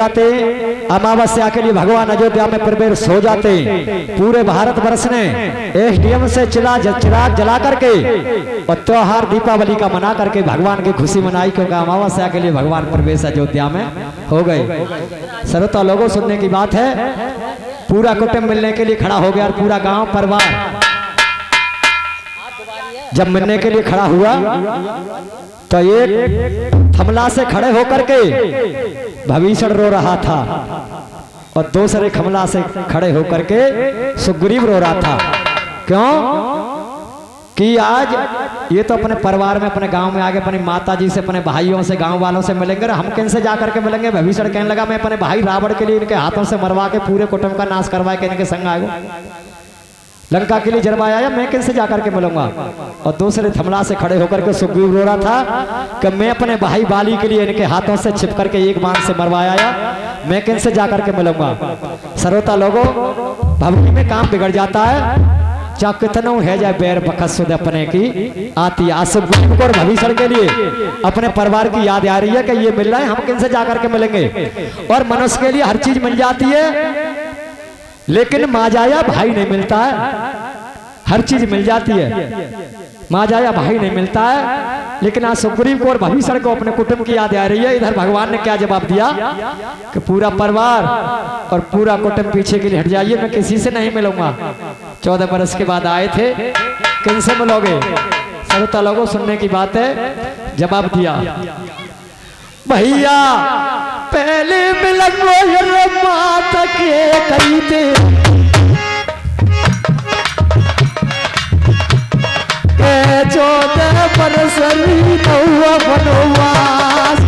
जाते अमावस्या के लिए भगवान अयोध्या में प्रवेश हो जाते। पूरे भारत वर्ष ने एसडीएम से चिराग जला करके और त्योहार दीपावली का मना करके भगवान की खुशी मनाई, क्योंकि अमावस्या के लिए भगवान प्रवेश अयोध्या में हो गए। श्रोता लोगों, सुनने की बात है, पूरा कुटुंब मिलने के लिए खड़ा हो गया और पूरा गांव परिवार जब मिलने के लिए खड़ा हुआ तो एक थमला से खड़े होकर के भविष्य रो रहा था और दूसरे खमला से खड़े होकर के सुग्रीव रो रहा था। क्यों कि आज ये तो अपने परिवार में अपने गांव में आगे अपनी माता जी से अपने भाइयों से गांव वालों से मिलेंगे, हम किन से जाकर के मिलेंगे। भविष्य कहने लगा मैं अपने भाई रावण के लिए इनके हाथों से मरवा के पूरे कुटुंब का नाश करवा के इनके संग आएगा, लंका के लिए जरवाया, मैं किनसे जाकर के मिलूंगा। और दूसरे थमला से खड़े होकर के सुग्रीव रो रहा था कि मैं अपने भाई बाली के लिए इनके हाथों से छिप करके एक बाण से मरवाया, मैं किनसे जाकर के मिलूंगा। श्रोता लोगों, भक्ति में काम बिगड़ जाता है, चाहे कितना है जाए बैर बखत अपने की आती है। सुग्रीव को और भविष्य के लिए अपने परिवार की याद आ रही है कि ये मिल रहा है, हम किनसे जाकर के मिलेंगे। और मनुष्य के लिए हर चीज मिल जाती है लेकिन माजाया भाई नहीं मिलता है। हर चीज मिल जाती है, माजाया भाई नहीं मिलता है। लेकिन आज सुग्रीव को और भविष्य को अपने कुटुंब की याद आ रही है। इधर भगवान ने क्या जवाब दिया कि पूरा परिवार और पूरा कुटुंब पीछे के लिए हट जाइए, मैं किसी से नहीं मिलूंगा। 14 बरस के बाद आए थे, किनसे मिलोगे। श्रोता लोगों, सुनने की बात है, जवाब दिया भैया पहले मिलंगो मात के कही थे 14 बरस बनवास।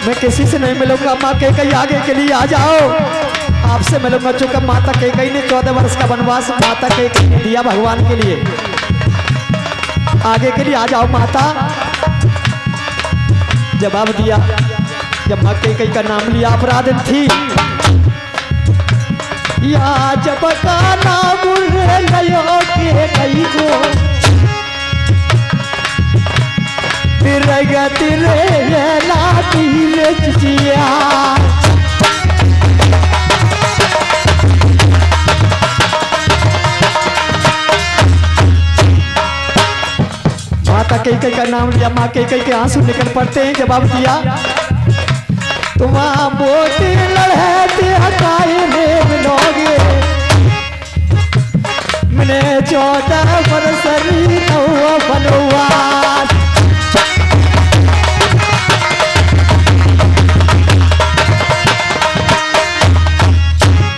मैं किसी से नहीं मिलूंगा, माँ के कहीं आगे के लिए आ जाओ, आपसे मिलूंगा। चूंकि माता कैकेयी ने 14 वर्ष का वनवास माता कैकेयी ने दिया भगवान के लिए, आगे के लिए आ जाओ माता। जवाब दिया, जब माँ कैकेयी का नाम लिया अपराध थी या जब का नाम लियो कैकेयी को चिचिया माता कैकेयी का नाम लिया, माँ कैकेयी के आंसू निकल पड़ते हैं। जवाब दिया तुम मोती लड़ते हटाए मिलोगे, मैंने 14 बरस बनवास।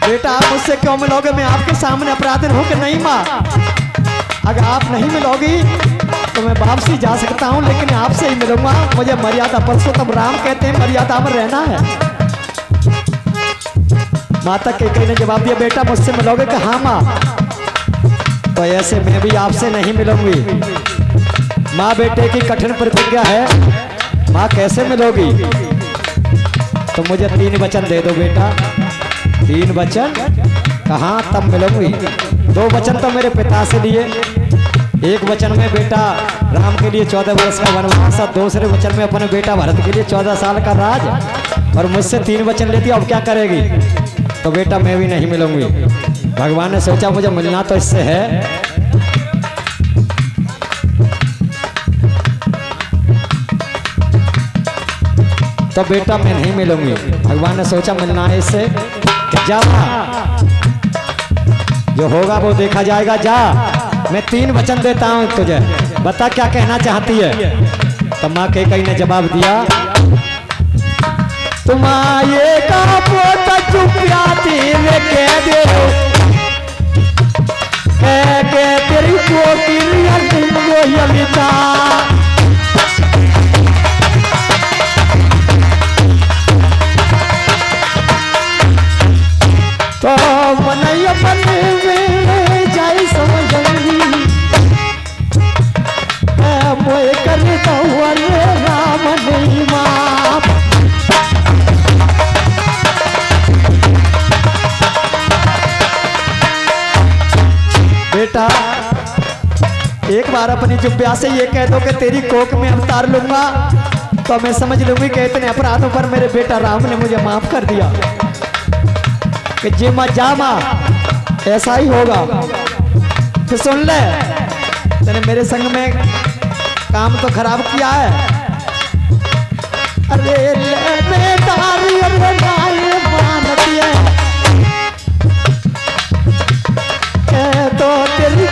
बेटा आप मुझसे क्यों मिलोगे, मैं आपके सामने अपराधी हूं कि नहीं माँ। अगर आप नहीं मिलोगी तो मैं वापसी जा सकता हूं, लेकिन आपसे ही मिलूंगा। मुझे मर्यादा, पुरुषोत्तम राम कहते हैं मर्यादा में रहना है। माता कैकेयी ने जवाब दिया बेटा मुझसे मिलोगे कि हाँ माँ। तो ऐसे मैं भी आपसे नहीं मिलूंगी। माँ बेटे की कठिन प्रतिज्ञा है, माँ कैसे मिलोगी। तो मुझे 3 वचन दे दो बेटा। 3 वचन कहाँ तब मिलूंगी। 2 वचन तो मेरे पिता से लिए, 1 वचन में बेटा राम के लिए 14 वर्ष का वनवास, दूसरे वचन में अपने बेटा भरत के लिए 14 साल का राज, और मुझसे 3 वचन लेती, अब क्या करेगी। तो बेटा मैं भी नहीं मिलूंगी। भगवान ने सोचा मुझे मिलना तो इससे है, तो बेटा मैं नहीं मिलूंगी। भगवान ने सोचा मिलना है इससे, जा जो होगा वो देखा जाएगा, जा मैं 3 वचन देता हूं तुझे, बता क्या कहना चाहती है। तो माँ कैकेयी ने जवाब दिया तुम ये का पोता चुपियाती में कह दे के तेरी को यमिता। तो मनैया मन में जाई समझंगी मोए करता हुआ राम नहीं माप। बेटा एक बार अपनी जुब्बा से ये कह दो कि तेरी कोख में अवतार लूंगा तो मैं समझ लूंगी कि इतने अपराधों पर मेरे बेटा राम ने मुझे माफ कर दिया कि जे माँ जा माँ ऐसा ही होगा। तो सुन ले, तेने मेरे संग में काम तो खराब किया है। अरे बेटारी तो तेरी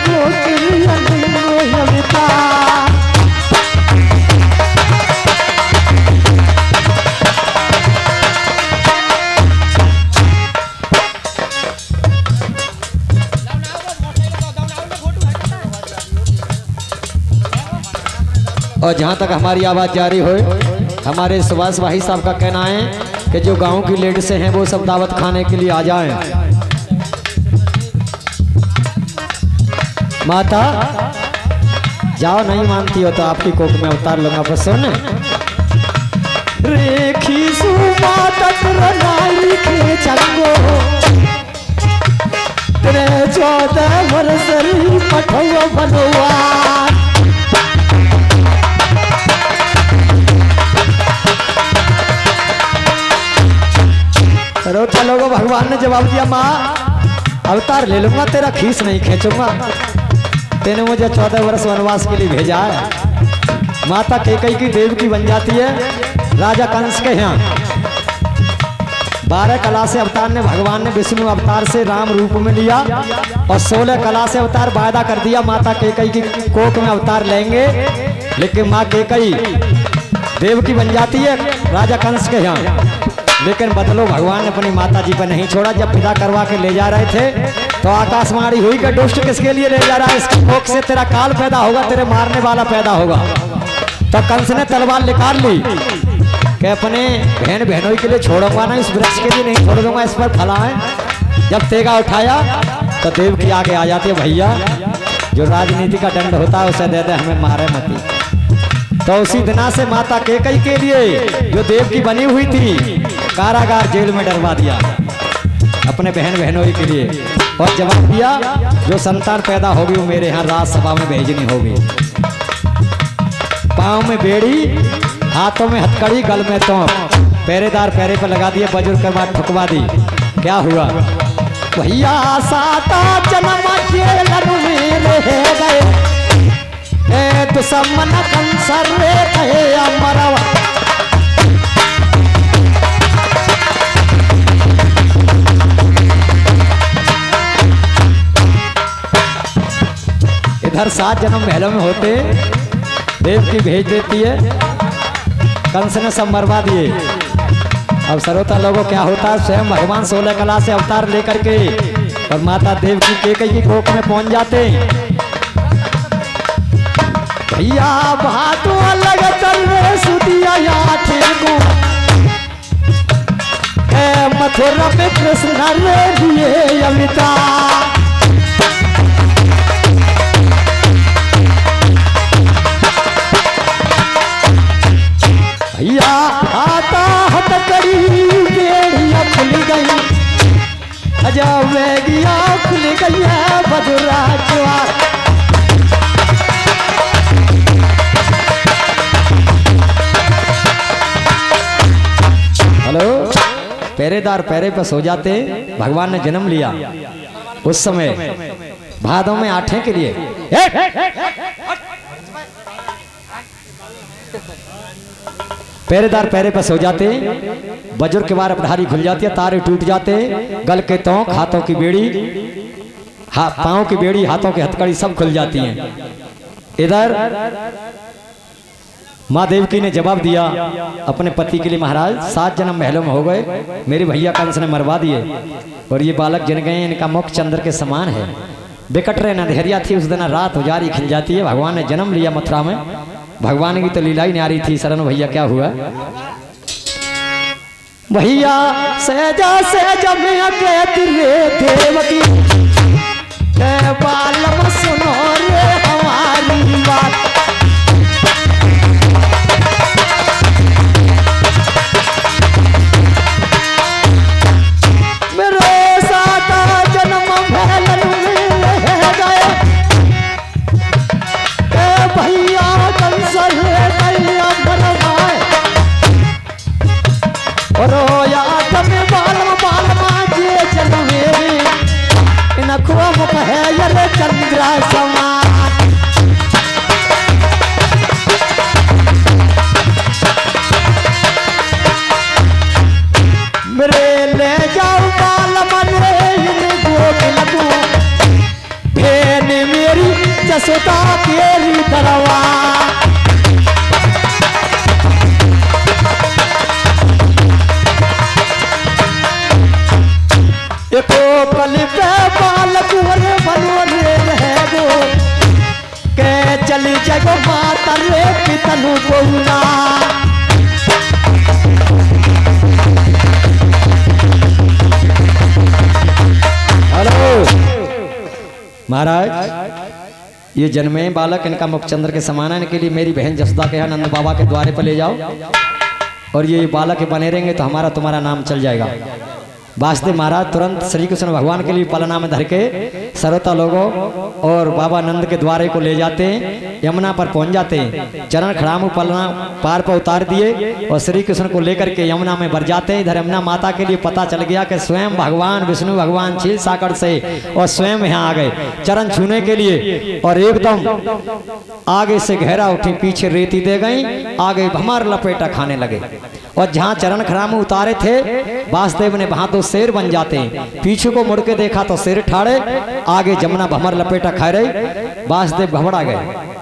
और जहाँ तक हमारी आवाज़ जारी हो, हमारे सुभाष भाई साहब का कहना है कि जो गांव की लेडीज हैं वो सब दावत खाने के लिए आ जाएं। माता जाओ, नहीं मानती हो तो आपकी कोख में उतार लूंगा। पर सुन रेखी सुमाता के चंगो तेरे 14 वर्ष पठवा बनवा रोता लोगों भगवान ने जवाब दिया माँ अवतार ले लूंगा, तेरा खीस नहीं खींचूंगा। तेने मुझे 14 वर्ष वनवास के लिए भेजा है। माता कैकेयी की देव की बन जाती है राजा कंस के यहाँ। 12 कला से अवतार ने भगवान ने विष्णु अवतार से राम रूप में लिया और 16 कला से अवतार वायदा कर दिया माता कैकेयी की कोख में अवतार लेंगे। लेकिन माँ कैकेयी देव की बन जाती है राजा कंस के यहाँ। लेकिन बदलो भगवान ने अपनी माता जी पर नहीं छोड़ा। जब विदा करवा के ले जा रहे थे तो आकाशवाणी हुई कि दुष्ट किसके लिए ले जा रहा है, इसकी कोख से तेरा काल पैदा होगा, तेरे मारने वाला पैदा होगा। तो कंस ने तलवार निकाल ली कि अपने बहन बहनों के लिए छोड़ूंगा ना, इस वृक्ष के लिए नहीं छोड़ दूंगा, इस पर फला है। जब तेगा उठाया तो देव की आगे आ जाती है भैया जो राजनीति का दंड होता है उसे दे दे, हमें मारे मती। तो उसी दिना से माता कैकेयी के लिए जो देव की बनी हुई थी कारागार जेल में डरवा दिया अपने बहन बहनों के लिए। और जवाब दिया जो संतान पैदा होगी वो मेरे यहाँ राज्यसभा में भेजनी होगी। पाँव में बेड़ी, हाथों में हथकड़ी, गल में तोप, पहरेदार पहरे पर लगा दिए, बजुर्ग के बाद ठुकवा दी। क्या हुआ भैया साता जन्म जेल में रह गए दुश्मन कंसर रे कहे अमरवा। इधर 7 जन्म महलों में होते देव की भेज देती है, कंस ने सब मरवा दिए। अब सरोता लोगों क्या होता है, स्वयं भगवान 16 कला से अवतार लेकर के और माता देव की कैकेयी की कोख में पहुंच जाते हैं। भैया भातो अलग चल रहे सुदिया को मथुरा में कृष्ण रे दिए अमिता। भैया आता हथकड़ी बेड़िया खुल गई, अजब वेगिया खुल गई है बजुरा ज्वार। हेलो, पहरेदार पहरे पर सो जाते। भगवान ने जन्म लिया उस समय भादों में आठे के लिए। पहरेदार पहरे पर सो जाते, बजुर्ग के बार अपधारी खुल जाती है, तारे टूट जाते, गल के तोंक, हाथों की बेड़ी, पाँव की बेड़ी, हाथों की हथकड़ी सब खुल जाती हैं। इधर माँ देवकी ने जवाब दिया अपने पति के लिए, महाराज 7 जन्म महलों में हो गए, मेरे भैया कंस ने मरवा दिए और ये बालक जन गए, इनका मुख चंद्र के समान है। बिकट रहे अंधेरिया थी उस दिन, रात उजारी खिल जाती है। भगवान ने जन्म लिया मथुरा में, भगवान की तो लीला ही न्यारी थी। शरण भैया क्या हुआ भैया सहजा सहजा में कहती रे देवकी बालम सुनो रे हमारी बात। मेरे 7 जन्म महलन में रह गए मुख है ये चंद्र समान। मेरे ले जाओ बाल मने इन गोद लगू भेन मेरी जसोदा केरी दरवा। एको कली पे बाल कुंवर बनोरे रह गो के चली जगो माता रे पितनु बहुना। हेलो महाराज, ये जन्मे बालक इनका मुखचंद्र के समानने के लिए मेरी बहन जसोदा के यहाँ नंद बाबा के द्वारे पर ले जाओ और ये बालक बने रहेंगे तो हमारा तुम्हारा नाम चल जाएगा। वासुदेव महाराज तुरंत श्री कृष्ण भगवान के लिए पलना में धर के सर्वता लोगों और बाबा नंद के द्वारे को ले जाते हैं। यमुना पर पहुंच जाते हैं, चरण खड़ामू पलना पार पर उतार दिए और श्री कृष्ण को लेकर के यमुना में भर जाते हैं। इधर यमुना माता के लिए पता चल गया कि स्वयं भगवान विष्णु भगवान क्षीर सागर से और स्वयं यहाँ आ गए चरण छूने के लिए। और एकदम आगे से गहरा उठी, पीछे रेती दे गई, आगे भमर लपेटा खाने लगे। और जहाँ चरण खड़ामू उतारे थे वासुदेव ने वहां तो शेर बन जाते हैं। पीछे को मुड़ के देखा तो शेर ठाड़े, आगे जमुना भमर लपेटा खा रही। वासुदेव घबरा गए।